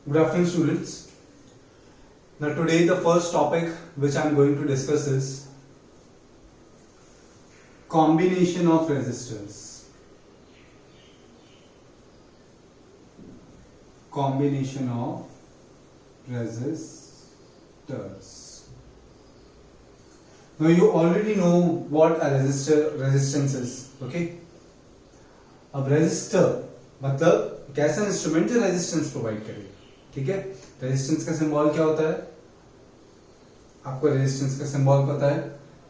Good afternoon, students. Now, today the first topic which I am going to discuss is combination of resistors. Combination of resistors. Now, you already know what a resistance is. Okay. अब resistor मतलब एक ऐसा instrument जो resistance provide करेगा. ठीक है. Resistance का symbol क्या होता है? आपको रेजिस्टेंस का सिंबल पता है.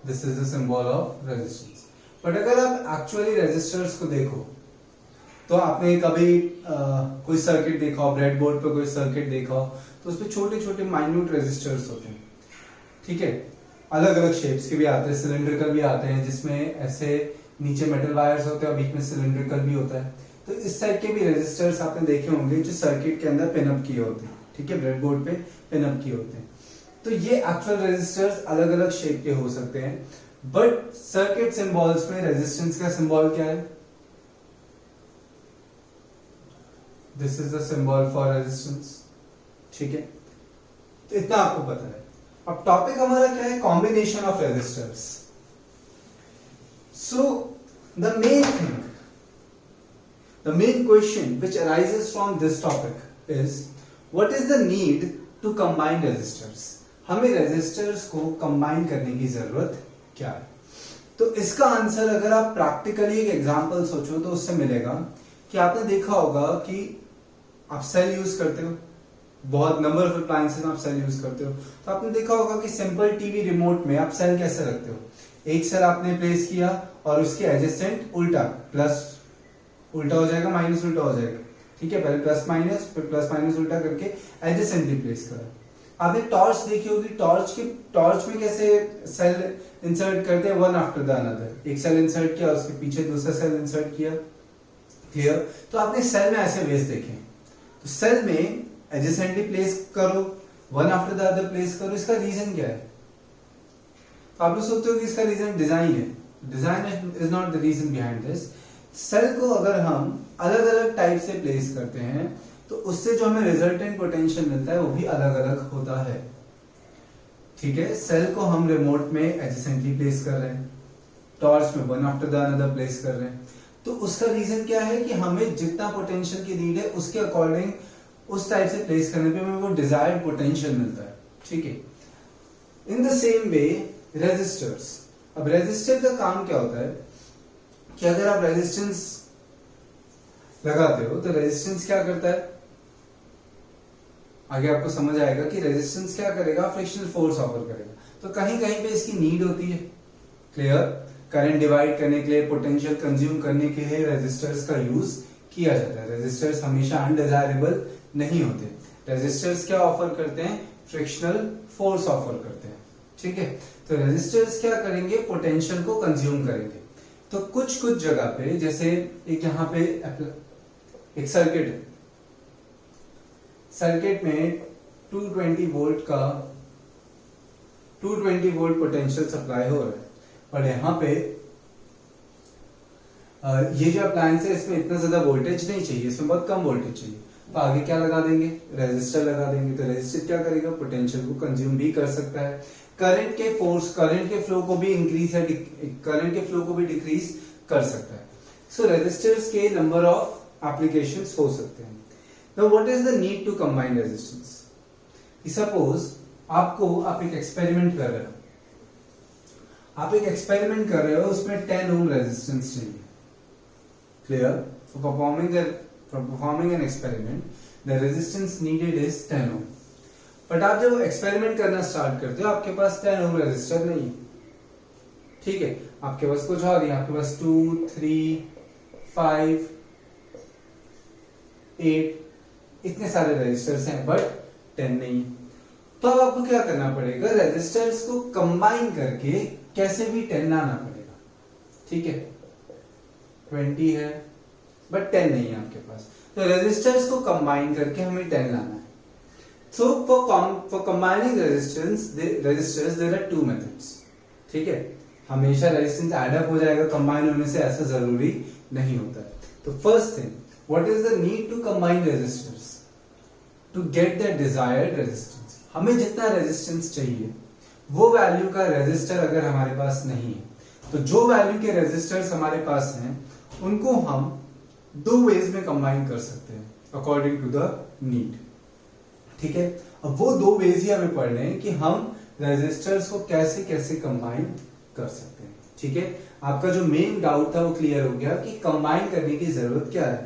This is the symbol of resistance. But अगर आप एक्चुअली रेजिस्टर्स को देखो तो आपने कभी कोई सर्किट देखा हो, ब्रेड बोर्ड पे कोई सर्किट देखा हो, तो उसपे छोटे छोटे माइन्यूट रेजिस्टर्स होते हैं. ठीक है. अलग अलग शेप्स के भी आते हैं, सिलिंड्रिकल भी आते हैं जिसमें ऐसे नीचे मेटल वायर्स होते हैं और बीच में सिलिंड्रिकल भी होता है. तो इस टाइप के भी रेजिस्टर्स आपने देखे होंगे जो सर्किट के अंदर पिनअप किए होते हैं. ठीक है. ब्रेडबोर्ड पे पिनअप किए होते हैं. तो ये एक्चुअल रेजिस्टर्स अलग अलग शेप के हो सकते हैं. बट सर्किट सिंबल्स में रेजिस्टेंस का सिंबल क्या है? This is the symbol for resistance. ठीक है. तो इतना आपको पता है. अब टॉपिक हमारा क्या है? Combination of resistors. So the main question which arises from this topic is what is the need to combine resistors. हमें resistors को combine करने की जरूरत क्या है? तो इसका आंसर अगर आप प्रैक्टिकली एक एग्जांपल सोचो तो उससे मिलेगा कि आपने देखा होगा कि आप सेल यूज करते हो, बहुत नंबर ऑफ अप्लायंसेस में आप सेल यूज करते हो. तो आपने देखा होगा कि सिंपल टीवी रिमोट में आप सेल कैसे रखते हो? एक सेल आपने प्लेस किया और उसके एडजेसेंट उल्टा, प्लस उल्टा हो जाएगा, माइनस उल्टा हो जाएगा. ठीक है. पहले प्लस माइनस, फिर प्लस माइनस उल्टा करके एडजेसेंटली प्लेस करा. आपने टॉर्च देखी होगी. टॉर्च में कैसे सेल इंसर्ट करते हैं? One after the another. एक सेल इंसर्ट किया, उसके पीछे दूसरा सेल इंसर्ट किया. क्लियर. तो आपने सेल में ऐसे वेज देखे. तो सेल में एडजेसेंटली प्लेस करो, one after the other place करो. इसका रीजन क्या है? तो आप लोग सोचते हो कि इसका रीजन डिजाइन है. Design is not the reason behind this. Cell को अगर हम अलग अलग टाइप से प्लेस करते हैं तो उससे जो हमें रिजल्टेंट पोटेंशियल मिलता है वो भी अलग अलग होता है. ठीक है. सेल को हम रिमोट में एडजेसेंटली प्लेस कर रहे हैं, टॉर्च में one after the another place कर रहे हैं. तो उसका रीजन क्या है कि हमें जितना पोटेंशियल की नीड है उसके अकॉर्डिंग उस टाइप से प्लेस करने पे हमें वो डिजायर्ड पोटेंशियल मिलता है. ठीक है. In the same way resistors. अब रेजिस्टर का काम क्या होता है कि अगर आप रेजिस्टेंस लगाते हो तो रेजिस्टेंस क्या करता है? आगे आपको समझ आएगा कि रेजिस्टेंस क्या करेगा? फ्रिक्शनल फोर्स ऑफर करेगा. तो कहीं कहीं पे इसकी नीड होती है. क्लियर. करंट डिवाइड करने के लिए, पोटेंशियल कंज्यूम करने के लिए रेजिस्टर्स का यूज किया जाता है. रेजिस्टर्स हमेशा अनडिजायरेबल नहीं होते. रेजिस्टर्स क्या ऑफर करते हैं? फ्रिक्शनल फोर्स ऑफर करते हैं. ठीक है. तो रेजिस्टर्स क्या करेंगे? पोटेंशियल को कंज्यूम करेंगे. तो कुछ कुछ जगह पे, जैसे एक यहाँ पे एक सर्किट है. सर्किट में 220 वोल्ट पोटेंशियल सप्लाई हो रहा है और यहाँ पे ये जो अप्लायंस है इसमें इतना ज्यादा वोल्टेज नहीं चाहिए, इसमें बहुत कम वोल्टेज चाहिए. तो आगे क्या लगा देंगे? रेजिस्टर लगा देंगे. तो रेजिस्टर क्या करेगा? पोटेंशियल को कंज्यूम भी कर सकता है. करंट के फ्लो को भी इंक्रीज या करंट के फ्लो को भी डिक्रीज कर सकता है. सो रेजिस्टर्स के नंबर ऑफ एप्लीकेशंस हो सकते हैं. Now what is the need to combine resistance? Suppose आप एक एक्सपेरिमेंट कर रहे हो. उसमें 10 ओम रेजिस्टेंस चाहिए. Clear. For performing an experiment the resistance needed is 10 ohm. But आप जब एक्सपेरिमेंट करना स्टार्ट करते हो आपके पास 10 ओम रेजिस्टर नहीं है. ठीक है. आपके पास कुछ और है. आपके पास 2, 3, 5, 8 इतने सारे रेजिस्टर्स हैं बट 10 नहीं है. तो अब आपको क्या करना पड़ेगा? रेजिस्टर्स को कंबाइन करके कैसे भी 10 लाना पड़ेगा. ठीक है. 20 है बट 10 नहीं है आपके पास. तो रेजिस्टर्स को कंबाइन करके हमें 10 लाना है. So for combining resistors there are 2 methods. ठीक है. हमेशा रेजिस्टेंस एड अप हो जाएगा कंबाइन होने से, ऐसा जरूरी नहीं होता है. तो first thing, what is the need to combine resistors? To get the desired resistance, हमें जितना रेजिस्टेंस चाहिए वो वैल्यू का रेजिस्टर अगर हमारे पास नहीं है, तो जो वैल्यू के रेजिस्टर्स हमारे पास हैं उनको हम दो वेज में कंबाइन कर सकते हैं अकॉर्डिंग टू द नीड। ठीक है, अब वो दो वेज ही हमें पढ़ने हैं कि हम रेजिस्टर्स को कैसे कैसे कंबाइन कर सकते हैं। ठीक है, आपका जो मेन डाउट था वो क्लियर हो गया कि कंबाइन करने की जरूरत क्या है।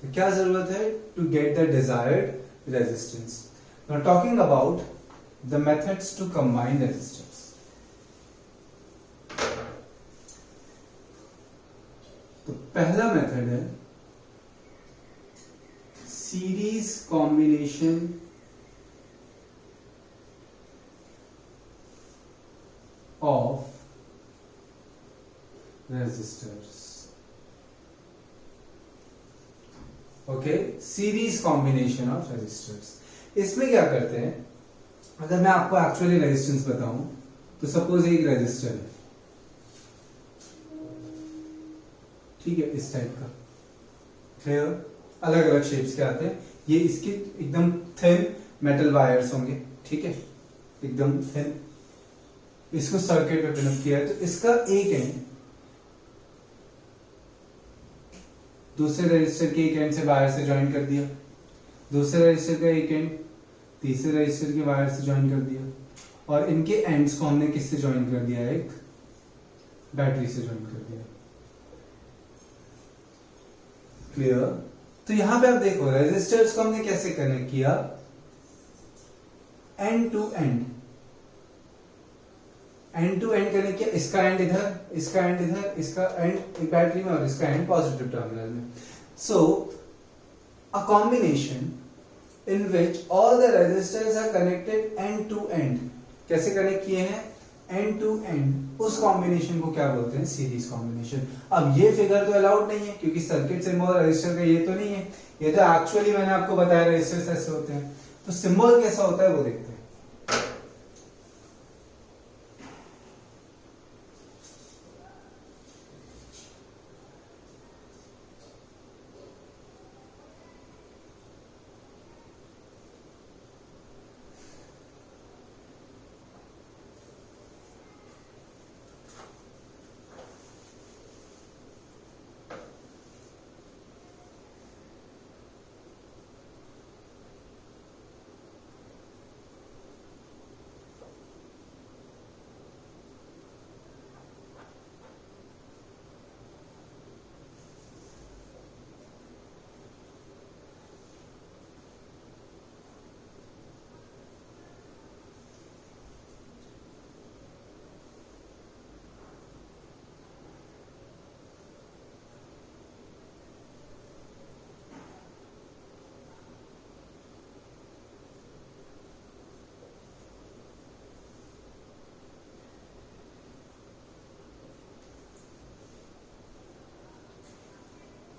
तो क्या जरूरत है? To get the desired resistance. Now talking about the methods to combine resistors. तो पहला मेथड है series combination of resistors। Okay, series combination of resistors. इसमें क्या करते हैं, अगर मैं आपको एक्चुअली रेजिस्टेंस बताऊं तो सपोज एक रेजिस्टर है, ठीक है, इस टाइप का, क्लियर, अलग अलग शेप्स के आते हैं, ये इसके एकदम थिन मेटल वायर्स होंगे, ठीक है, एकदम थिन, इसको सर्किट पे पिनअप किया है, तो इसका एक एंड दूसरे रजिस्टर के एक एंड से वायर से ज्वाइन कर दिया, दूसरे रजिस्टर का एक एंड तीसरे रजिस्टर के वायर से ज्वाइन कर दिया, और इनके एंड्स को हमने किससे ज्वाइन कर दिया, एक बैटरी से ज्वाइन कर दिया। क्लियर? तो यहां पे आप देखो रेजिस्टर्स को हमने कैसे कनेक्ट किया, end to end, end to end connect किया, इसका एंड इधर, इसका एंड इधर, इसका एंड एक बैटरी में और इसका एंड पॉजिटिव टर्मिनल में। So a combination in which all the resistors are connected end to end, कैसे कनेक्ट किए हैं, एंड टू एंड, उस कॉम्बिनेशन को क्या बोलते हैं, सीरीज कॉम्बिनेशन। अब ये फिगर तो अलाउड नहीं है क्योंकि सर्किट सिंबल रजिस्टर का ये तो नहीं है, ये तो एक्चुअली मैंने आपको बताया रजिस्टर्स ऐसे होते हैं, तो सिंबल कैसा होता है वो देखते हैं।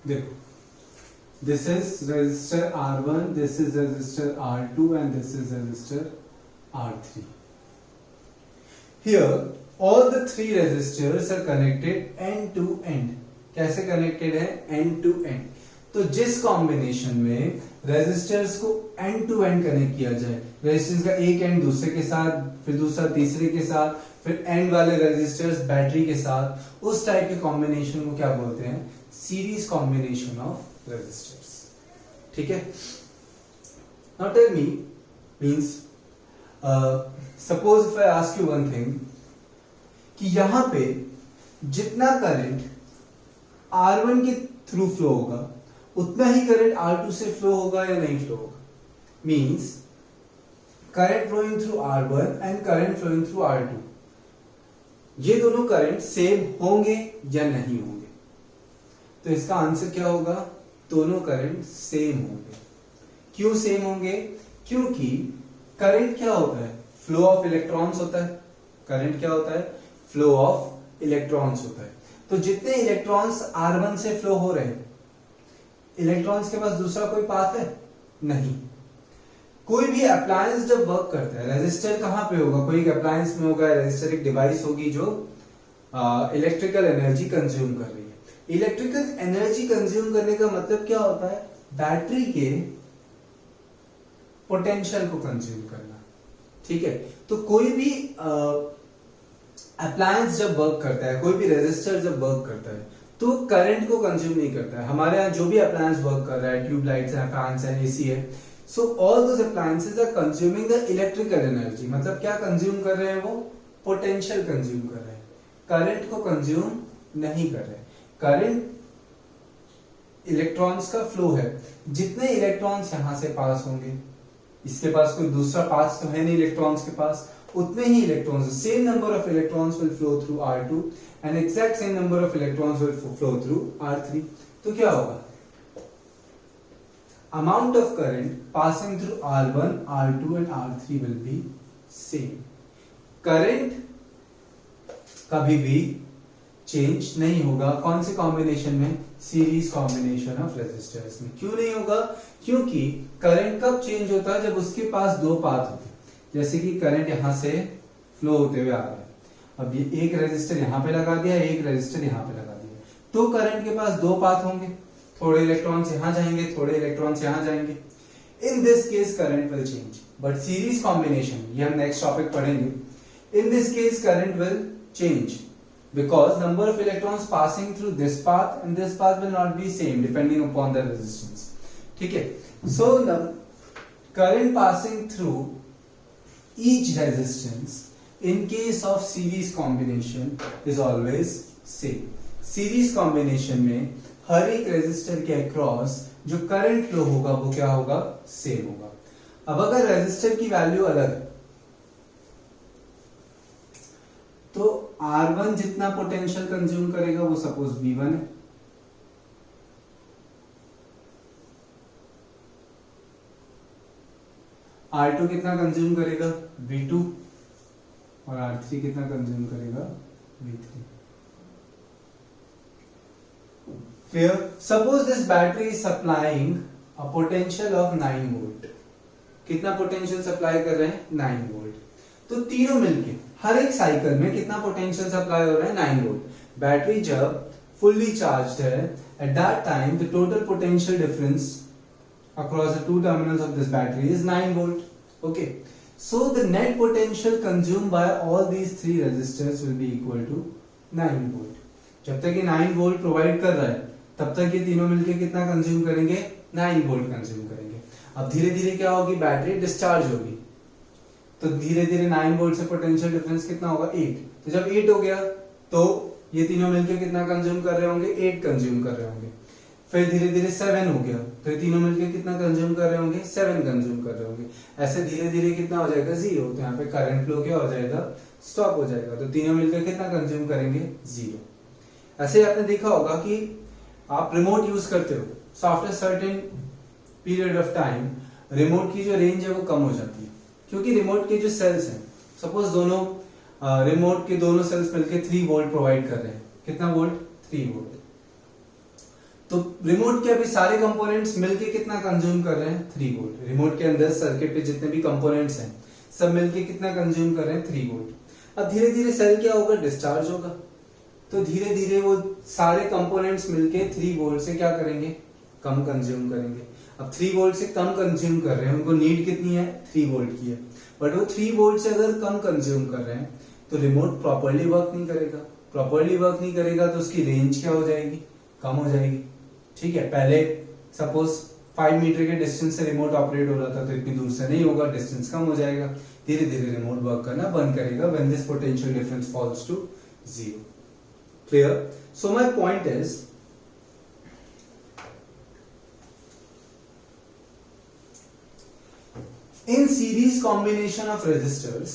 देखो, this is resistor R1, this is resistor R2 and this is resistor R3. Here all the three resistors are connected end to end. कैसे connected है, end to end। तो जिस कॉम्बिनेशन में रेजिस्टर्स को एंड टू एंड कनेक्ट किया जाए, resistance का एक एंड दूसरे के साथ, फिर दूसरा तीसरे के साथ, फिर एंड वाले रेजिस्टर्स बैटरी के साथ, उस टाइप के कॉम्बिनेशन को क्या बोलते हैं, सीरीज कॉम्बिनेशन ऑफ रेजिस्टर्स। ठीक है, now tell me, means suppose if I ask you one thing, कि यहां पे जितना करंट R1 के थ्रू फ्लो होगा उतना ही करंट R2 से फ्लो होगा या नहीं फ्लो होगा, means current flowing through R1 and current flowing through R2, ये दोनों करंट सेम होंगे या नहीं होंगे। तो इसका आंसर क्या होगा, दोनों करंट सेम होंगे। क्यों सेम होंगे, क्योंकि करंट क्या होता है, फ्लो ऑफ इलेक्ट्रॉन्स होता है, करंट क्या होता है, फ्लो ऑफ इलेक्ट्रॉन्स होता है। तो जितने इलेक्ट्रॉन्स R1 से फ्लो हो रहे हैं, इलेक्ट्रॉन्स के पास दूसरा कोई पाथ है नहीं। कोई भी अप्लायंस जब वर्क करता है, रेजिस्टर कहां पे होगा, कोई एक अप्लायंस में होगा, रेजिस्टर एक डिवाइस होगी जो इलेक्ट्रिकल एनर्जी कंज्यूम कर रही है। इलेक्ट्रिकल एनर्जी कंज्यूम करने का मतलब क्या होता है, बैटरी के पोटेंशियल को कंज्यूम करना। ठीक है, तो कोई भी अप्लायंस जब वर्क करता है, कोई भी रेजिस्टर जब वर्क करता है तो करंट को कंज्यूम नहीं करता है। हमारे यहाँ जो भी अप्लायंस वर्क कर रहा है, ट्यूबलाइट्स है, फैंस है, एसी है, so all those appliances are consuming the electrical energy. मतलब क्या कंज्यूम कर रहे हैं वो? पोटेंशियल कंज्यूम कर रहे हैं, करंट को कंज्यूम नहीं कर रहे। करंट इलेक्ट्रॉन्स का फ्लो है, जितने इलेक्ट्रॉन्स यहां से पास होंगे, इसके पास कोई दूसरा पास तो है नहीं इलेक्ट्रॉन्स के पास, उतने ही electrons, same number of electrons will flow through R2 and exact same number of electrons will flow through R3। तो क्या होगा? amount of current passing through R1, R2 and R3 will be same। Current कभी भी change नहीं होगा। कौन से combination में? सीरीज कॉम्बिनेशन ऑफ रेजिस्टर्स में। क्यों नहीं होगा? क्योंकि करंट कब चेंज होता है? जब उसके पास दो पाथ होते हैं। जैसे कि करंट यहां से फ्लो होते हुए आ रहा है, अब ये एक रेजिस्टर यहां पे लगा दिया, एक रेजिस्टर यहां पे लगा दिया, तो करंट के पास दो पाथ होंगे, थोड़े इलेक्ट्रॉन्स यहां जाएंगे, थोड़े इलेक्ट्रॉन्स यहां जाएंगे। In this case current will change, but series combination, ये हम नेक्स्ट टॉपिक पढ़ेंगे, in this case current will change because number of electrons passing through this path and this path will not be same depending upon the resistance। ठीक है, so the current passing through each resistance in case of series combination is always same। series combination में हर एक resistor के across जो current flow होगा वो क्या होगा? सेम होगा। अब अगर रेजिस्टर की वैल्यू अलग है तो R1 जितना पोटेंशियल कंज्यूम करेगा वो सपोज V1 है, R2 कितना कंज्यूम करेगा? V2, और R3 कितना कंज्यूम करेगा? V3। Clear? Suppose this battery is supplying a potential of 9 volt. कितना पोटेंशियल सप्लाई कर रहे हैं? 9 वोल्ट। तो तीनों मिलके हर एक साइकिल में कितना पोटेंशियल सप्लाई हो रहा है? 9 वोल्ट। बैटरी जब फुल्ली चार्ज्ड है, at that time the total potential difference across the two terminals of this battery is 9 volt। okay, so the net potential consumed by all these three resistors will be equal to 9 volt। जब तक ये 9 volt provide कर रहा है तब तक ये तीनों मिलके कितना कंज्यूम करेंगे? 9 volt कंज्यूम करेंगे। अब धीरे धीरे क्या होगी? बैटरी डिस्चार्ज होगी, तो धीरे धीरे 9 वोल्ट से पोटेंशियल डिफरेंस कितना होगा? 8। तो जब 8 हो गया तो ये तीनों मिलकर कितना कंज्यूम कर रहे होंगे? 8 कंज्यूम कर रहे होंगे। फिर धीरे धीरे 7 हो गया तो ये तीनों मिलकर कितना कंज्यूम कर रहे होंगे? 7 कंज्यूम कर रहे होंगे। ऐसे धीरे धीरे कितना हो जाएगा? 0। तो यहाँ पे करंट फ्लो क्या हो जाएगा? स्टॉप हो जाएगा। तो तीनों मिलकर कितना कंज्यूम करेंगे? 0। ऐसे आपने देखा होगा कि आप रिमोट यूज करते हो, so after certain period of time remote की जो रेंज है वो कम हो जाती है, क्योंकि रिमोट के जो सेल्स हैं, सपोज दोनों रिमोट के दोनों सेल्स मिलकर 3 वोल्ट प्रोवाइड कर रहे हैं। कितना वोल्ट? 3 वोल्ट। तो रिमोट के अभी सारे कंपोनेंट्स मिलके कितना कंज्यूम कर रहे हैं? 3 वोल्ट। रिमोट के अंदर सर्किट पे जितने भी कंपोनेंट्स हैं सब मिलके कितना कंज्यूम कर रहे हैं? 3 वोल्ट। अब धीरे धीरे सेल क्या होगा? डिस्चार्ज होगा, तो धीरे धीरे वो सारे कंपोनेंट्स मिलके 3 वोल्ट से क्या करेंगे? कम कंज्यूम करेंगे। अब 3 वोल्ट से कम कंज्यूम कर रहे हैं, उनको नीड कितनी है? 3 वोल्ट की है, बट वो 3 वोल्ट से अगर कम कंज्यूम कर रहे हैं तो रिमोट प्रॉपर्ली वर्क नहीं करेगा। प्रॉपर्ली वर्क नहीं करेगा तो उसकी रेंज क्या हो जाएगी? कम हो जाएगी। ठीक है, पहले सपोज 5 मीटर के डिस्टेंस से रिमोट ऑपरेट हो रहा था तो इतनी दूर से नहीं होगा, डिस्टेंस कम हो जाएगा, धीरे धीरे रिमोट वर्क करना बंद करेगा when this potential difference falls to 0। Clear? So my point is in series combination of resistors,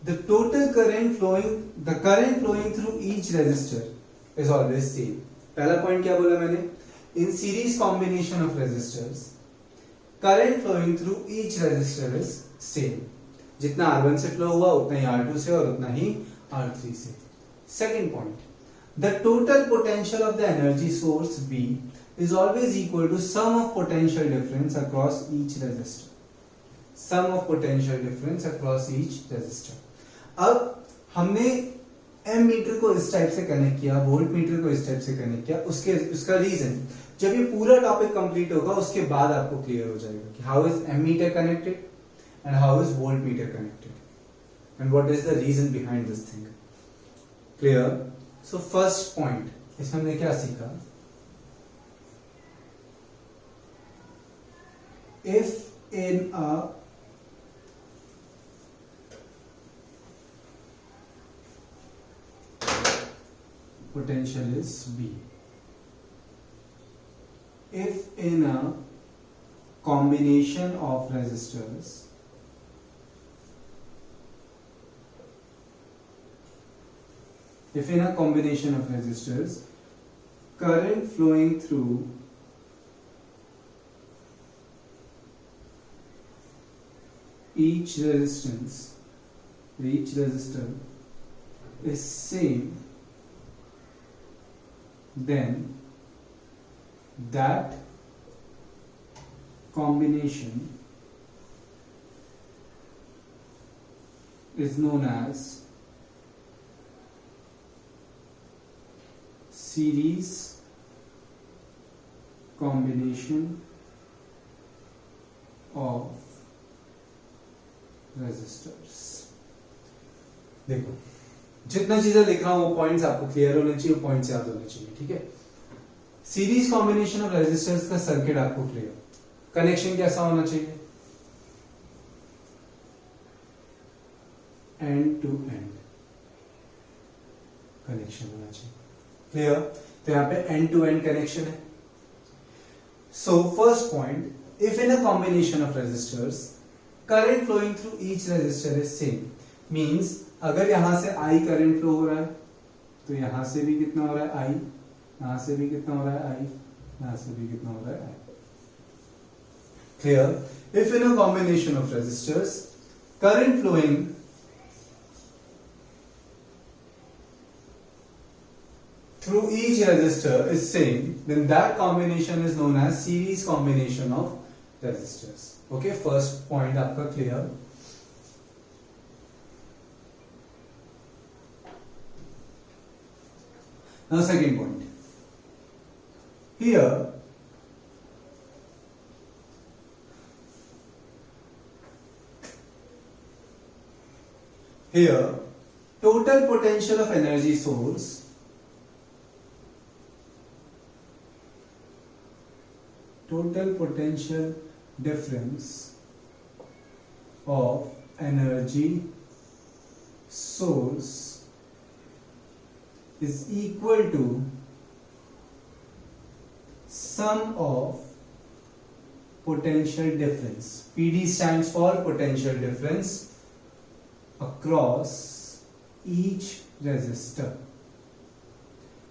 the total current flowing through each resistor is always same। पहला पॉइंट क्या बोला मैंने? in series combination of resistors current flowing through each resistor is same। जितना R1 से flow हुआ उतना ही R2 से और उतना ही R3 से। Second point, the total potential of the energy source B is always equal to sum of potential difference across each resistor। sum of potential difference across each resistor। अब हमने M metre को इस type से connect किया, volt meter को इस type से connect किया, उसका रीजन जब ये पूरा टॉपिक कंप्लीट होगा उसके बाद आपको क्लियर हो जाएगा कि how is ammeter connected and how is voltmeter connected and what is the reason behind this thing. Clear? So first point इसमें हमने क्या सीखा? If in a potential is V. If in a combination of resistors current flowing through each resistor is same, then that combination is known as series combination of resistors। देखो जितना चीजें लिख रहा हूं वो पॉइंट्स आपको क्लियर होने चाहिए, पॉइंट्स याद होने चाहिए, ठीक है। सीरीज कॉम्बिनेशन ऑफ रेजिस्टर्स का सर्किट आपको क्लियर, कनेक्शन कैसा होना चाहिए? एंड टू एंड कनेक्शन होना चाहिए। क्लियर? तो यहां पे एंड टू एंड कनेक्शन है। So first point, if in a combination of resistors current flowing through each resistor is same, means अगर यहां से I करंट फ्लो हो रहा है तो यहां से भी कितना हो रहा है I, यहां से भी कितना हो रहा है I, यहां से भी कितना हो रहा है I। Clear? If in a combination of resistors current flowing through each resistor is same, then that combination is known as series combination of resistors। okay, first point आपका clear। now second point, here total potential of energy source total potential difference of energy source is equal to sum of potential difference। PD stands for potential difference across each resistor।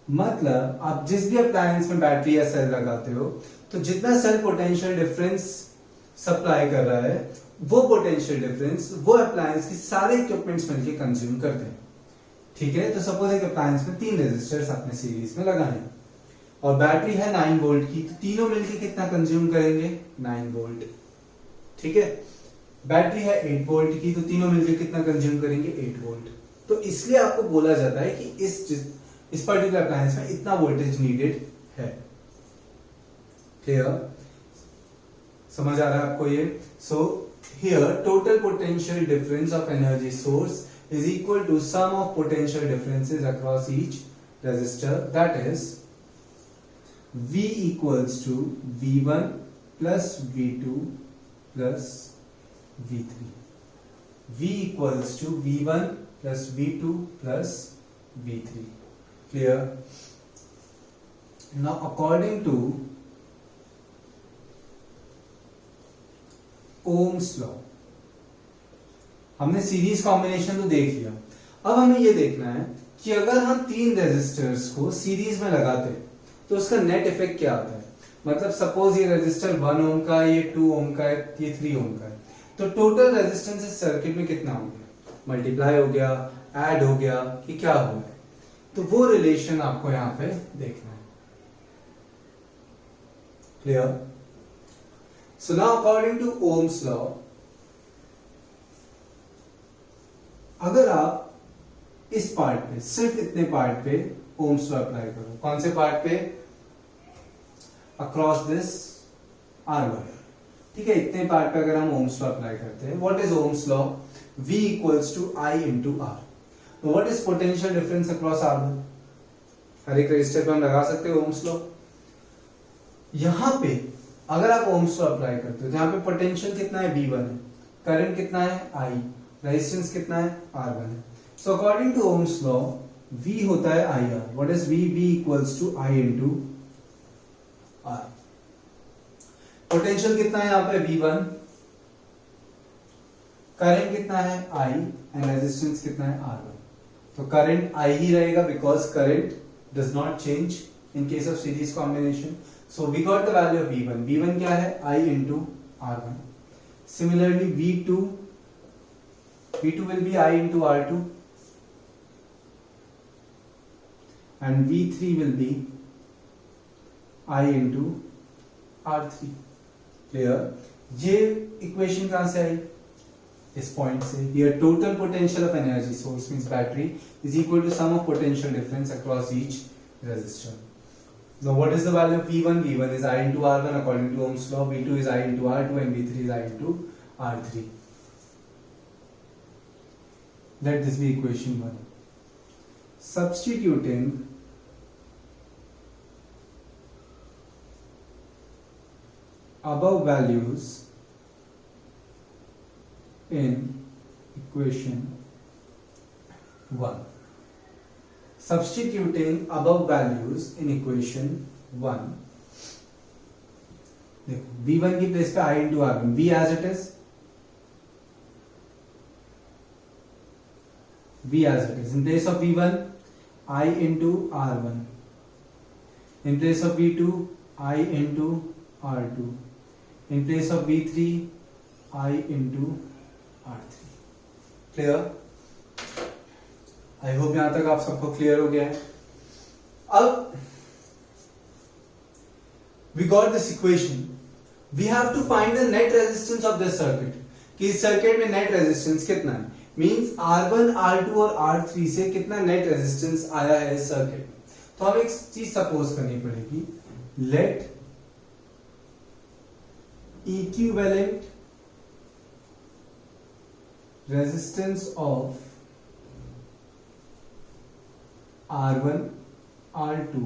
मतलब आप जिस भी appliance में battery या cell लगाते हो तो जितना सेल पोटेंशियल डिफरेंस सप्लाई कर रहा है वो पोटेंशियल डिफरेंस वो अप्लायंस की सारे इक्विपमेंट्स मिलके कंज्यूम करते हैं। ठीक है? तो सपोज एक अप्लायंस में 3 रेजिस्टर्स आपने सीरीज में लगाए हैं और बैटरी है 9 वोल्ट की, तो तीनों मिलके कितना कंज्यूम करेंगे? 9 वोल्ट। ठीक है? बैटरी है 8 वोल्ट की, तो तीनों मिलके कितना कंज्यूम करेंगे? 8 वोल्ट। तो इसलिए आपको बोला जाता है कि इस पर्टिकुलर अप्लायंस में इतना वोल्टेज नीडेड है। क्लियर? समझ आ रहा है आपको ये? So here total potential difference of energy source is equal to sum of potential differences across each resistor, that is V equals to V1 plus V2 plus V3। V equals to V1 plus V2 plus V3। Clear? Now according to Ohm's law, हमने series combination तो देख लिया, अब हमें यह देखना है कि अगर हम 3 रेजिस्टर्स को सीरीज में लगाते हैं तो उसका नेट इफेक्ट क्या आता है। मतलब सपोज ये रेजिस्टर 1 ओम का है, ये 2 ओम का है, ये 3 ओम का है, तो टोटल रेजिस्टेंस इस सर्किट में कितना हो गया? मल्टीप्लाई हो गया, ऐड हो गया, कि क्या हो गया? तो वो रिलेशन आपको यहां पे देखना है। Clear? So now according to Ohm's law, अगर आप इस पार्ट पे, सिर्फ इतने पार्ट पे ओम्स लॉ अप्लाई करो। कौन से पार्ट पे? अक्रॉस दिस R1, ठीक है। इतने पार्ट पे अगर हम ओम्स लॉ अप्लाई करते हैं, what is Ohm's law? V equals to I into R। तो what is potential difference across R1? हर एक रजिस्टर पे हम लगा सकते हैं ओम्स लॉ। यहां पे अगर आप ओम्स लॉ अप्लाई करते हो तो यहाँ पे पोटेंशियल कितना है? V1 है, करंट कितना है? I, रेजिस्टेंस कितना है? R1 है। So according to Ohm's law V होता है IR। What is V? V equals to I into R। Potential कितना है यहाँ पे? V1, करंट कितना है? I, एंड रेजिस्टेंस कितना है? R1। तो करंट I ही रहेगा because current does not change in case of series combination. So we got the value of V1. V1 क्या है? I into R1. Similarly V2 will be I into R2 and V3 will be I into R3. Clear? ये equation कहां से आई? इस point से। Here total potential of energy source means battery is equal to sum of potential difference across each resistor. Now what is the value of V1? V1 is I into R1 according to Ohm's law. V2 is I into R2 and V3 is I into R3. Let this be equation 1. Substituting above values in equation 1. Substituting above values in equation 1. देखो V1 की place पे I into R1, V as it is, V as it is. In place of V1, I into R1. In place of V2, I into R2. In place of V3, I into R3. Clear? I hope यहां तक आप सबको clear हो गया है। अब we got this equation, we have to find the net resistance of this circuit कि इस सर्किट में नेट रेजिस्टेंस कितना है। मींस R1, R2 और R3 से कितना नेट रेजिस्टेंस आया है इस सर्किट में। तो हमें एक चीज सपोज करनी पड़ेगी, let equivalent resistance of R1, R2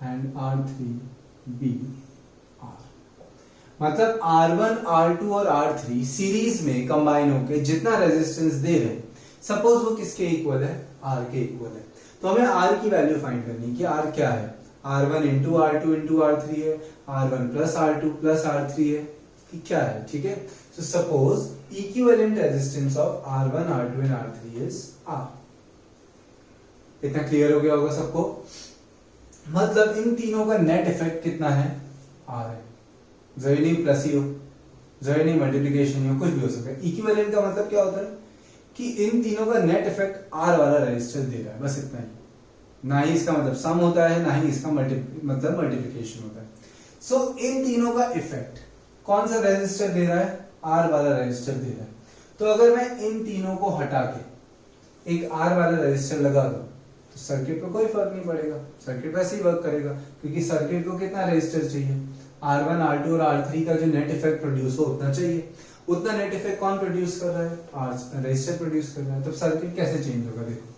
and R3 be R। मतलब R1, R2 और R3 सीरीज में कंबाइन होकर जितना रेजिस्टेंस दे रहे हैं, सपोज वो किसके इक्वल है? R के इक्वल है। तो हमें R की वैल्यू फाइंड करनी है कि R क्या है? R1 into R2 into R3 है, R1 plus R2 plus R3 है, कि क्या है? ठीक है। तो suppose equivalent resistance of R1, R2 and R3 is R। इतना क्लियर हो गया होगा सबको? मतलब इन तीनों का नेट इफेक्ट कितना है? R है। जरूरी नहीं प्लस ही हो, जरूरी नहीं मल्टीप्लिकेशन हो, कुछ भी हो सकता है। इक्विवेलेंट का मतलब क्या होता है कि इन तीनों का नेट इफेक्ट R वाला रेजिस्टर दे रहा है, बस इतना ही। ना ही इसका मतलब सम होता है, ना ही इसका मतलब मल्टीप्लिकेशन होता है। सो इन तीनों का इफेक्ट कौन सा रेजिस्टर दे रहा है? R वाला रेजिस्टर दे रहा है। तो अगर मैं इन तीनों को हटा के एक R वाला रेजिस्टर लगा दूं तो सर्किट पे कोई फर्क नहीं पड़ेगा, सर्किट वैसे ही वर्क करेगा, क्योंकि सर्किट को कितना रेजिस्टर चाहिए? R1, R2 और R3 का जो नेट इफेक्ट प्रोड्यूस हो उतना चाहिए। उतना नेट इफेक्ट कौन प्रोड्यूस कर रहा है? रेजिस्टर प्रोड्यूस कर रहा है। तो सर्किट कैसे चेंज होगा? देखो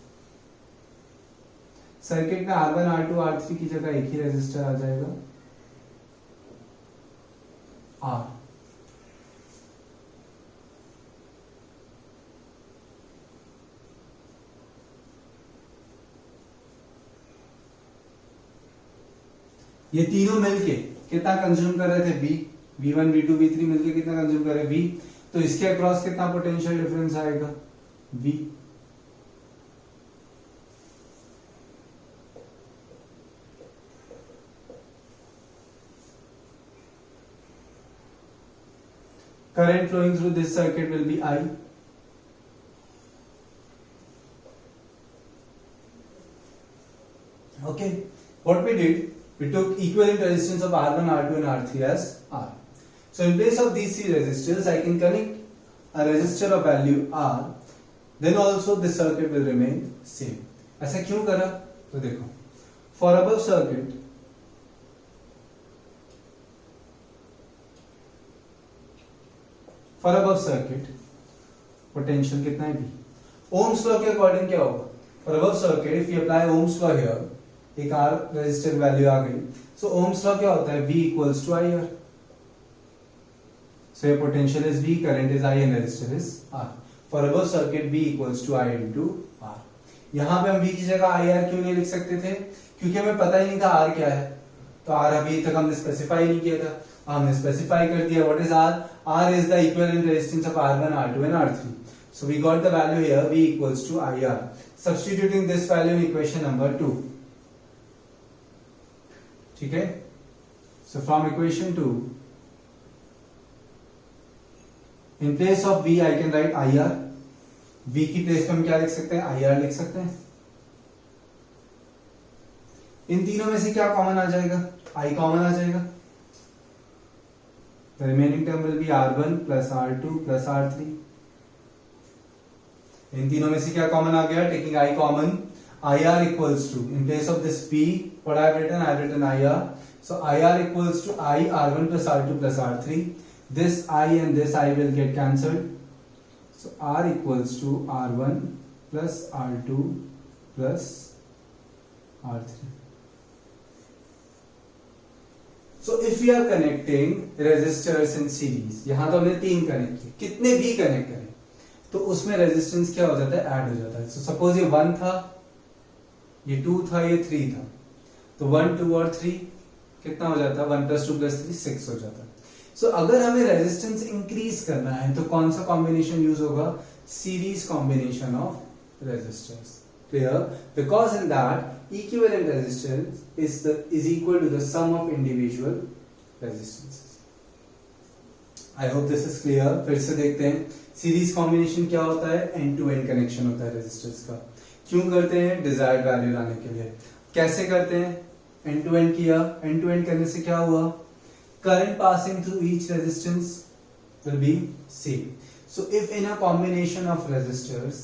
सर्किट में R1, R2, R3 की जगह एक ही रेजिस्टर आ जाएगा, R। ये तीनों मिलके कितना कंज्यूम कर रहे थे? V1, V2, V3 मिलके कितना कंज्यूम कर रहे? V। तो इसके अक्रॉस कितना पोटेंशियल डिफरेंस आएगा? V। Current flowing through this circuit will be I. Okay, what we did, we took equivalent resistance of R1, R2 and R3 as R. So in place of these three resistors, I can connect a resistor of value R then also this circuit will remain same. ऐसा क्यों करा? तो देखो, for above circuit potential कितना है V? Ohm's law के according क्या होगा? For above circuit if you apply Ohm's law here, एक R रेजिस्टर वैल्यू आ गई, सो ओम्स लॉ क्या होता है? V equals to IR. So your potential is V, current is I, and resistor is R. For above circuit, V equals to I into R. यहाँ पे हम V की जगह IR क्यों नहीं लिख सकते थे? क्योंकि हमें पता ही नहीं था R क्या है. तो R अभी तक हमने स्पेसिफाई नहीं किया था. हमने स्पेसिफाई कर दिया. What is R? R is the equivalent resistance of R1, R2, and R3. So we got the value here, V equals to IR. Substituting this value in equation number 2. ठीक है? So from equation 2. In place of V I can write IR. V की place पे हम क्या लिख सकते हैं? IR लिख सकते हैं. इन तीनों में से क्या कॉमन आ जाएगा? I कॉमन आ जाएगा. The remaining term will be R1 plus R2 plus R3. इन तीनों में से क्या कॉमन आ गया? Taking I common, IR equals to, in place of this V, what I have written IR. So IR equals to I R1 plus R2 plus R3. This I and this I will get cancelled. So R equals to R1 plus R2 plus R3. So if we are connecting resistors in series, यहां तो हमने 3 connect किए, कितने भी connect करें तो उसमें resistance क्या हो जाता है? ऐड हो जाता है. So suppose ये 1 था, ये 2 था, ये 3 था, तो 1, 2 और 3 कितना हो जाता है? 1 plus 2 plus 3 6 हो जाता है. So, अगर हमें रेजिस्टेंस इंक्रीज करना है तो कौन सा कॉम्बिनेशन यूज होगा? Series combination of resistors. Clear? Because in that equivalent resistance is equal to the sum of individual resistances. I hope this is clear. फिर से देखते हैं सीरीज कॉम्बिनेशन क्या होता है? एंड टू एंड कनेक्शन होता है रेजिस्टर्स का. क्यों करते हैं? डिजायर्ड वैल्यू लाने के लिए. कैसे करते हैं? एंड टू एंड किया. एंड टू एंड करने से क्या हुआ? Current passing through each resistance will be same. So if in a combination of resistors,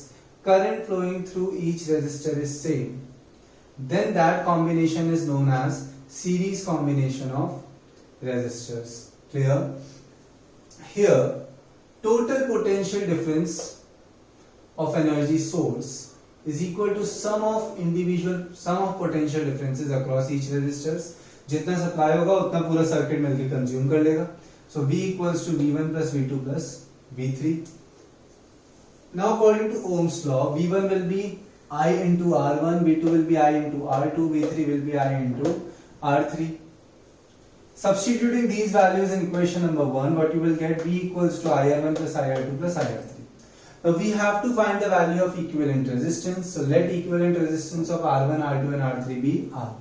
current flowing through each resistor is same, then that combination is known as series combination of resistors. Clear? Here, total potential difference of energy source is equal to sum of potential differences across each resistors. जितना supply होगा उतना पूरा circuit मिलकर consume कर लेगा. सो V equals to V1 plus V2 plus V3. Now according to Ohm's law, V1 will be I into R1, V2 will be I into R2, V3 will be I into R3. Substituting these values in equation number 1, what you will get? V equals to IR1 plus IR2 plus IR3. Now we have to find the value of equivalent resistance. So let equivalent resistance of R1, R2 and R3 be R.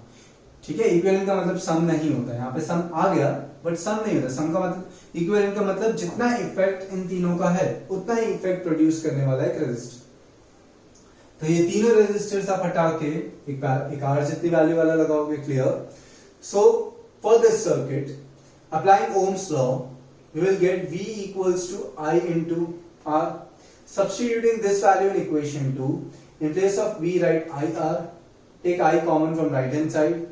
ठीक है? Equivalent का मतलब सम नहीं होता है. यहाँ पे सम आ गया बट सम नहीं होता. सम का मतलब, इक्विवेलेंट का मतलब जितना इफेक्ट इन तीनों का है उतना ही इफेक्ट प्रोड्यूस करने वाला एक रेजिस्टर. तो ये तीनों रेजिस्टर्स आप हटा के एक आर जितनी वैल्यू वाला लगाओगे. Clear? So for this circuit applying Ohm's law we will get V equals to I into R. Substituting this value in equation 2, in place of V write IR, take I common from right hand side.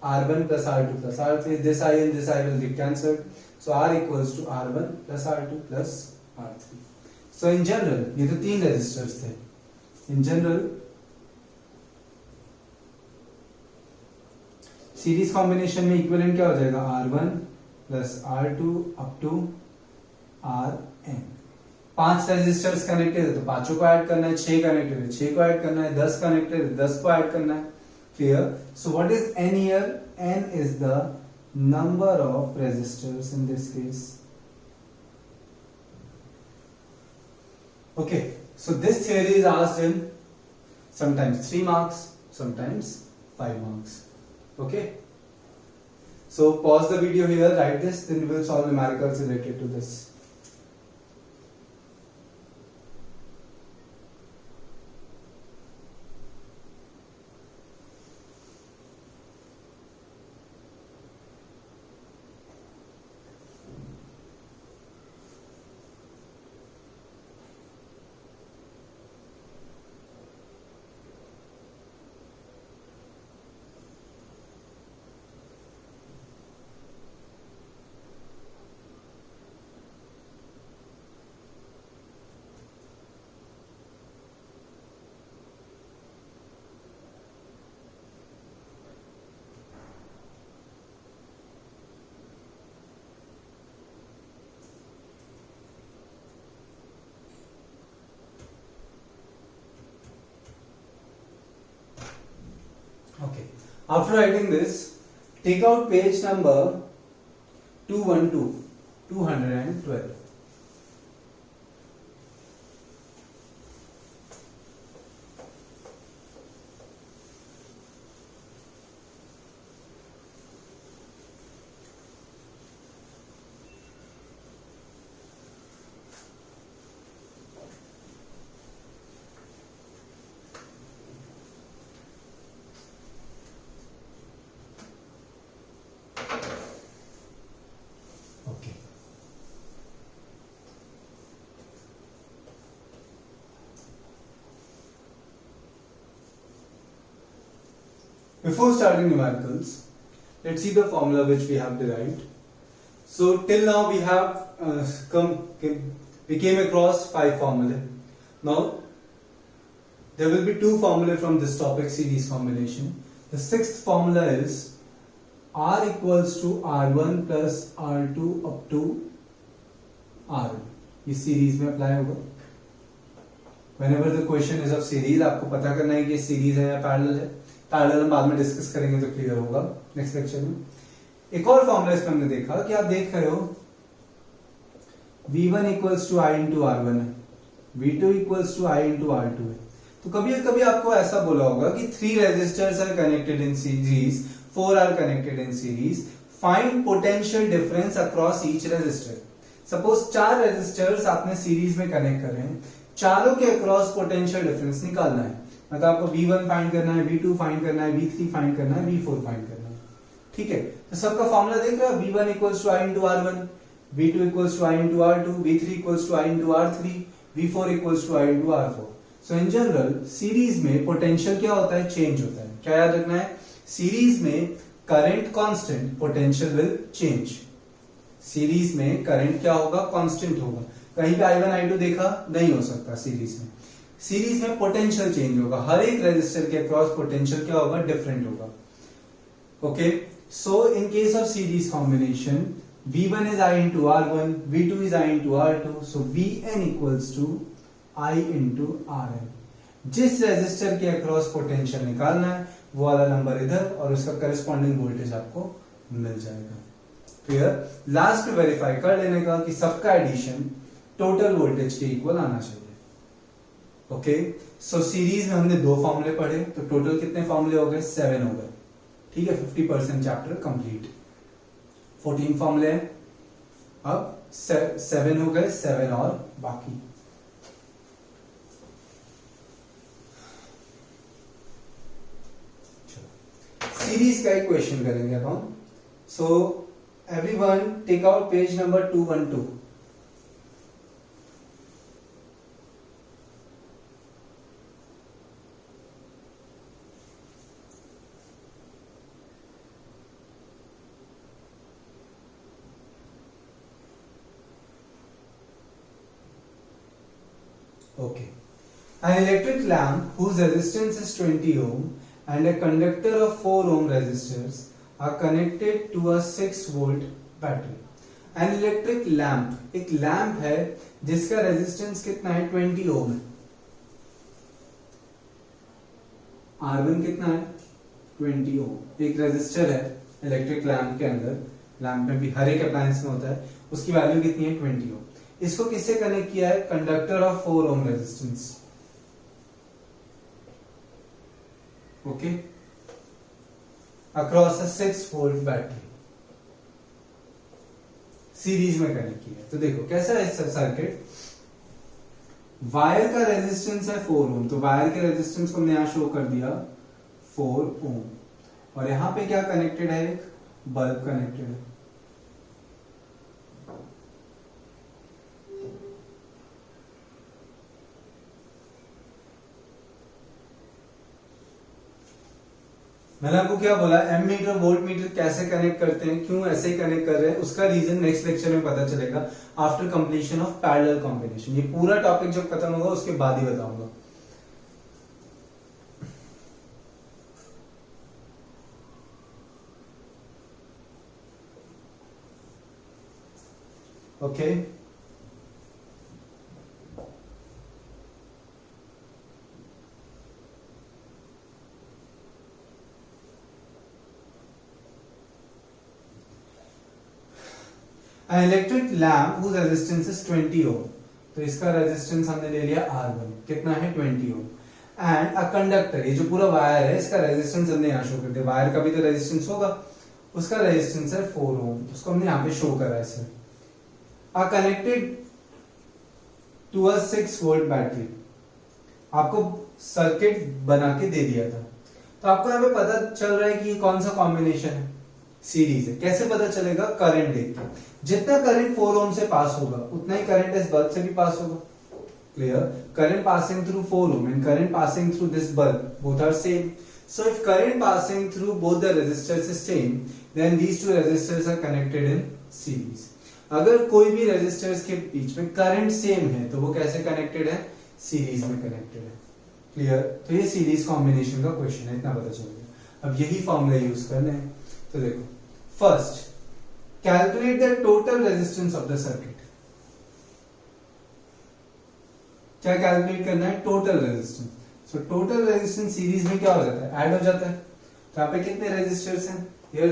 R1 plus R2 plus R3. This I and this I will get cancelled. So R equals to R1 plus R2 plus R3. So in general, ये तो 3 resistors थे. In general, series combination में equivalent क्या हो जाएगा? R1 plus R2 up to Rn. 5 resistors connected है तो 5 को ऐड करना है. 6 कनेक्टेड है 6 को ऐड करना है. 10 कनेक्टेड है 10 को ऐड करना है. Clear? So what is N here? N is the number of resistors in this case. Okay, so this theory is asked in sometimes 3 marks, sometimes 5 marks. Okay, so pause the video here, write this, then we will solve numericals related to this. Okay. After writing this, take out page number 212, 212. Okay. Before starting numericals, let's see the formula which we have derived. So till now we have we came across 5 formulae. Now there will be 2 formulae from this topic, series combination. The 6th formula is R equals to R1 plus R2 up to R. ये series में apply होगा. Whenever the question is of series, आपको पता करना है कि series है या पैरेलल है. पैरेलल हम बाद में डिस्कस करेंगे तो क्लियर होगा नेक्स्ट लेक्चर में. एक और फॉर्मूला इसमें हमने देखा कि आप देख रहे हो V1 equals to I into R1 है, V2 equals to I into R2 है. तो कभी कभी आपको ऐसा बोला होगा कि 3 resistors are connected in series, 4 are connected in series, find potential difference across each resistor. Suppose 4 resistors आपने सीरीज में कनेक्ट कर रहे हैं, चारों के अक्रॉस पोटेंशियल डिफरेंस निकालना है. मतलब आपको V1 फाइंड करना है, V2 फाइंड करना है, V3 फाइंड करना है, V4 फाइंड करना है. ठीक है, तो सबका फॉर्मूला देख रहे हो. V1 equals to I into R1, V2 equals to I into R2, V3 equals to I into R3, V4 equals to I into R4. So in general series में पोटेंशियल क्या होता है, चेंज होता है. क्या याद रखना है, सीरीज में current constant, potential will change. Series में करंट क्या होगा, कांस्टेंट होगा. कहीं पे I1 I2 देखा नहीं हो सकता सीरीज में. सीरीज में पोटेंशियल चेंज होगा. हर एक रेजिस्टर के अक्रॉस पोटेंशियल क्या होगा, डिफरेंट होगा. Okay, so in case of series combination V1 is I into R1, V2 is I into R2, so Vn equals to I into Rn. जिस resistor के across potential निकालना है वो वाला नंबर इधर और उसका करस्पॉन्डिंग वोल्टेज आपको मिल जाएगा. क्लियर. लास्ट वेरीफाई कर लेने का कि सबका एडिशन टोटल वोल्टेज के इक्वल आना चाहिए. ओके, सो सीरीज में हमने 2 फॉर्मूले पढ़े, तो टोटल कितने फॉर्मूले हो गए, 7 हो गए. ठीक है, 50% चैप्टर कंप्लीट. 14 फॉर्मूले हैं, अब 7 हो गए, 7 और बाकी. सीरीज का एक क्वेश्चन करेंगे अब हम. So everyone take out page number 212. Okay. An electric lamp whose resistance is 20 ohm and a conductor of 4 ohm resistors are connected to a 6 volt battery. An electric lamp, एक lamp है जिसका resistance कितना है, 20 ओम है. R1 कितना है, 20 ओम. एक resistor है इलेक्ट्रिक लैंप के अंदर. लैंप में भी हर एक अप्लायंस में होता है. उसकी वैल्यू कितनी है, 20 ओम. इसको किससे कनेक्ट किया है, conductor of 4 ohm resistance. Okay, across a 6 volt battery series में कनेक्ट किया है. तो देखो कैसा है सर्किट. वायर का रेजिस्टेंस है 4 ओम, तो वायर के रेजिस्टेंस को हमने यहां शो कर दिया 4 ओम. और यहां पे क्या कनेक्टेड है, एक बल्ब कनेक्टेड है. मैंने आपको क्या बोला, एम मीटर वोल्ट मीटर कैसे कनेक्ट करते हैं, क्यों ऐसे ही कनेक्ट कर रहे हैं, उसका रीजन नेक्स्ट लेक्चर में पता चलेगा after completion of parallel combination. ये पूरा टॉपिक जब खत्म होगा उसके बाद ही बताऊंगा. Okay, An electric lamp whose resistance is 20 ohm, तो इसका रेजिस्टेंस हमने ले लिया R1, कितना है 20 ओम। एंड अ कंडक्टर, ये जो पूरा वायर है इसका रेजिस्टेंस हमने यहाँ शो कर दिया, वायर का भी तो रेजिस्टेंस होगा, उसका रेजिस्टेंस है 4 ओम, उसको हमने यहाँ पे शो करा है sir. Ah connected to a 6 volt battery, आपको सर्किट बना के दे दिया था, तो आपको यहाँ पे पता चल रहा है कि ये कौन सा कॉम्बिनेशन है, सीरीज है। कैसे पता चलेगा? करंट देख के, जितना करंट 4 ओम से पास होगा उतना ही करंट इस बल्ब से भी पास होगा। Clear? Current passing through 4 ohm and current passing through this bulb, both are same. So if current passing through both the resistors is same, then these two resistors are connected in series. अगर कोई भी resistors के बीच में current same है तो वो कैसे connected है? सीरीज में कनेक्टेड है। क्लियर? तो ये सीरीज कॉम्बिनेशन का क्वेश्चन है, इतना पता चल गया। अब यही फॉर्मूला यूज करना है। तो देखो, first calculate the total resistance of the circuit. क्या कैलकुलेट करना है? Total resistance. So total resistance series में क्या हो जाता है? ऐड हो जाता है। तो यहाँ पे कितने रेजिस्टर्स हैं? Here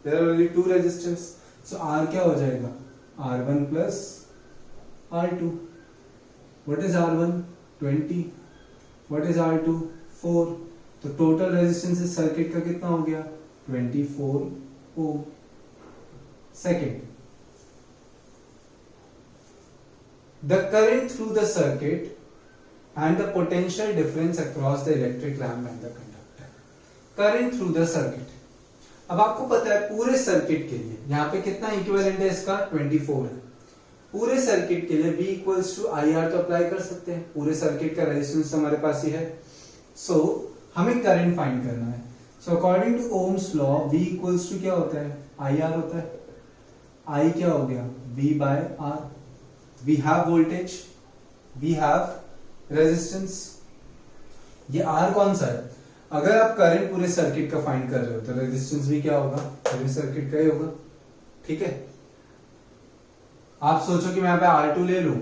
there are only 2 resistors. So R क्या हो जाएगा? R1 plus R2। What is R1? 20। What is R2? 4। तो टोटल रेजिस्टेंस इस सर्किट का कितना हो गया? 24 ohm. Second, the current through the circuit and the potential difference across the electric lamp and the conductor. Current through the circuit. अब आपको पता है पूरे सर्किट के लिए यहाँ पे कितना इक्विवेलेंट है इसका? 24 है। पूरे सर्किट के लिए V इक्वल्स टू IR तो अप्लाई कर सकते हैं, पूरे सर्किट का रेजिस्टेंस हमारे पास ही है। सो हमें करंट फाइंड करना है। So according to Ohm's law V equals to क्या होता है? IR होता है। I क्या हो गया? V by R। We have voltage, we have resistance। ये R कौन सा है? अगर आप करंट पूरे सर्किट का फाइंड कर रहे हो तो रेजिस्टेंस भी क्या होगा? पूरे सर्किट का ही होगा। ठीक है? आप सोचो कि मैं यहाँ पे R2 ले लूं,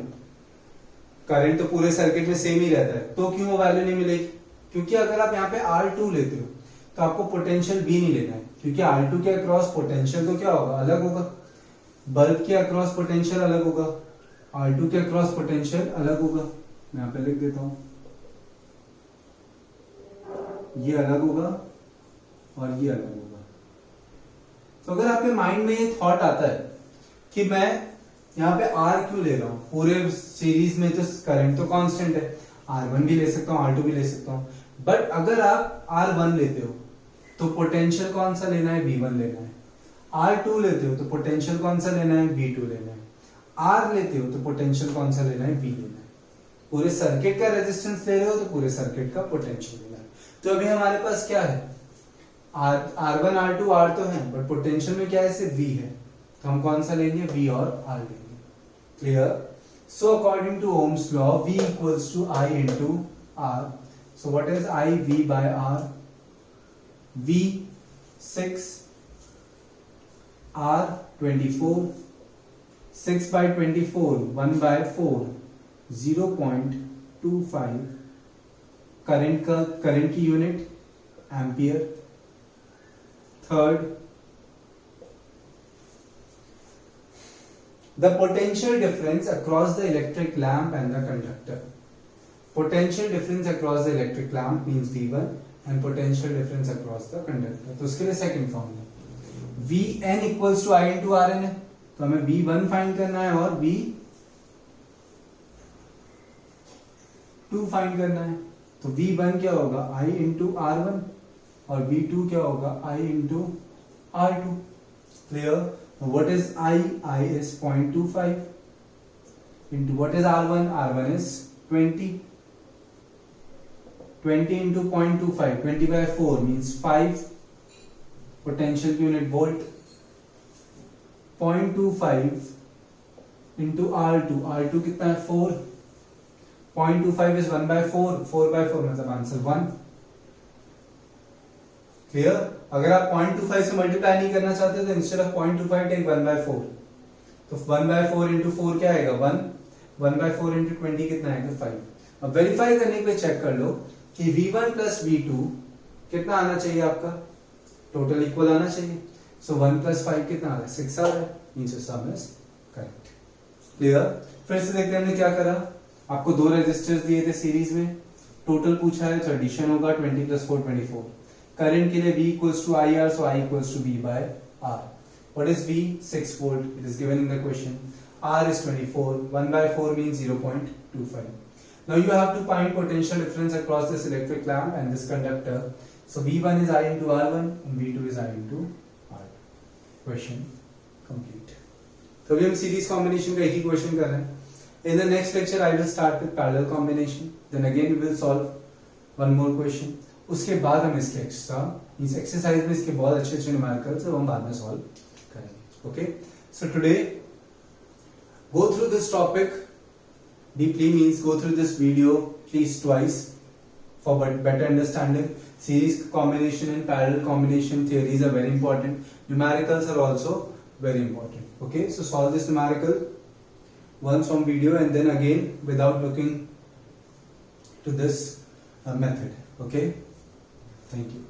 करंट तो पूरे सर्किट में सेम ही रहता है, तो क्यों वो वैल्यू नहीं मिलेगी? क्योंकि अगर आप यहाँ पे R2 लेते हो तो आपको पोटेंशियल भी नहीं लेना है, क्योंकि R2 के अक्रॉस पोटेंशियल तो क्या होगा? अलग होगा। बल्ब के अक्रॉस पोटेंशियल अलग होगा, R2 के अक्रॉस पोटेंशियल अलग होगा। मैं यहां पे लिख देता हूं, ये अलग होगा और ये अलग होगा। तो अगर आपके माइंड में ये थॉट आता है कि मैं यहाँ पे R क्यों ले रहा हूं, पूरे सीरीज में तो करंट तो कांस्टेंट है, R1 भी ले सकता हूं, R2 भी ले सकता हूं, बट अगर आप R1 लेते हो तो पोटेंशियल कौन सा लेना है? V1 लेना है। R2 लेते हो तो पोटेंशियल कौन सा लेना है? V2 लेना है। R लेते हो तो पोटेंशियल कौन सा लेना है? V लेना है। पूरे सर्किट का रेजिस्टेंस ले रहे हो तो पूरे सर्किट का पोटेंशियल लेना है। तो अभी हमारे पास क्या है? R1 R2 R तो है, बट पोटेंशियल में क्या है? सिर्फ V है, तो हम कौन सा लेंगे? V और R लेंगे। Clear? So according to Ohm's law V equals to I into R। So what is I? V by R। V 6, R 24, 6 by 24, 1 by 4, 0.25। Current की unit ampere. Third, the potential difference across the electric lamp and the conductor. Potential difference across the electric lamp means V1 and potential difference across the conductor. तो उसके लिए second formula Vn equals to I into Rn है, तो हमें V1 find करना है और V2 find करना है। तो V1 क्या होगा? I इंटू R1 और V2 क्या होगा? I into R2। Clear? What is I? I is 0.25 into what is R1? R1 is 20। 20 into 0.25, 20 by 4 means 5। Potential unit volt। 0.25 into R2, R2 कितना है? 4। 0.25 is 1 by 4, 4 by 4 मतलब answer 1। Clear? अगर आप 0.25 से multiply नहीं करना चाहते तो इंस्टेड ऑफ 0.25 टेक 1 by 4। तो 1 by 4 into 4 क्या आएगा? 1। 1 by 4 into 20 कितना आएगा? 5। अब वेरीफाई करने के लिए चेक कर लो कि V1 प्लस V2 कितना आना चाहिए आपका? टोटल इक्वल आना चाहिए। सो 1 प्लस 5 कितना आ रहा है? 6 आ रहा है। Means some is clear? फिर से देखते हैं हमने क्या करा। आपको दो रेजिस्टर्स दिए थे सीरीज में, टोटल पूछा है तो एडिशन होगा 20 + 4 24। करंट के लिए V equals to IR, so I equals to V by R. What is V? 6 volt. It is given in the question. R is 24. 1 by 4 means 0.25. Now you have to find potential difference across this electric lamp and this conductor. So V1 is I into R1 and V2 is I into R. Question complete. तो अभी हम series combination का एक ही question कर रहे हैं. In the next lecture I will start with parallel combination. Then again we will solve one more question. उसके बाद हम इसके एक्स्ट्रा इस एक्सरसाइज में इसके बहुत अच्छे अच्छे न्यूमेरिकल्स हम बाद में सॉल्व करेंगे. Okay, so today go through this topic deeply, means go through this video at least twice for better understanding. Series combination and parallel combination theories are very important. Numericals are also very important. Okay, so solve this numerical once from video and then again without looking to this method. Okay, thank you.